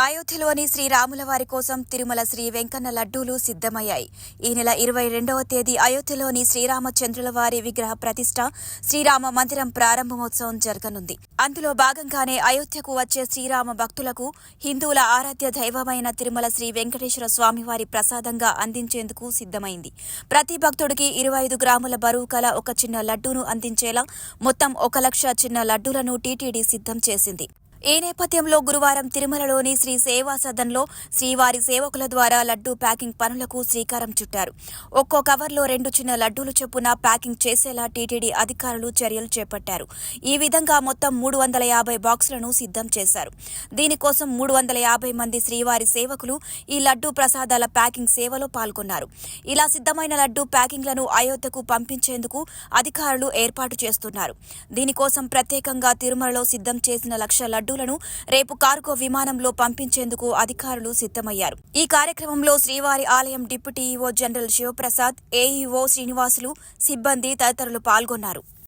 అయోధ్యలోని శ్రీరాముల వారి కోసం తిరుమల శ్రీ వెంకన్న లడ్డూలు సిద్ధమయ్యాయి. ఈ నెల 22వ తేదీ అయోధ్యలోని శ్రీరామచంద్రుల వారి విగ్రహ ప్రతిష్ఠ, శ్రీరామ మందిరం ప్రారంభోత్సవం జరగనుంది. అందులో భాగంగానే అయోధ్యకు వచ్చే శ్రీరామ భక్తులకు హిందువుల ఆరాధ్య దైవమైన తిరుమల శ్రీ వెంకటేశ్వర స్వామివారి ప్రసాదంగా అందించేందుకు సిద్ధమైంది. ప్రతి భక్తుడికి 25 గ్రాముల బరువు కల ఒక చిన్న లడ్డూను అందించేలా మొత్తం 1 లక్ష చిన్న లడ్డూలను టీటీడీ సిద్ధం చేసింది. ఈ నేపథ్యంలో గురువారం తిరుమలలోని శ్రీ సేవా సదన్లో శ్రీవారి సేవకుల ద్వారా లడ్డూ ప్యాకింగ్ పనులకు శ్రీకారం చుట్టారు. ఒక్కో కవర్లో 2 చిన్న లడ్డూలు చొప్పున ప్యాకింగ్ చేసేలా టీటీడీ అధికారులు చర్యలు చేపట్టారు. ఈ విధంగా మొత్తం 350 బాక్సులను సిద్ధం చేశారు. దీనికోసం 350 మంది శ్రీవారి సేవకులు ఈ లడ్డూ ప్రసాదాల ప్యాకింగ్ సేవలో పాల్గొన్నారు. ఇలా సిద్ధమైన లడ్డూ ప్యాకింగ్లను అయోధ్యకు పంపించేందుకు అధికారులు ఏర్పాటు చేస్తున్నారు. దీనికోసం ప్రత్యేకంగా తిరుమలలో సిద్ధం చేసిన లక్ష లడ్డూలను రేపు కార్గో విమానంలో పంపించేందుకు అధికారులు సిద్ధమయ్యారు. ఈ కార్యక్రమంలో శ్రీవారి ఆలయం deputy EO general Sivaprasad, AEO Srinivasulu, సిబ్బంది తదితరులు పాల్గొన్నారు.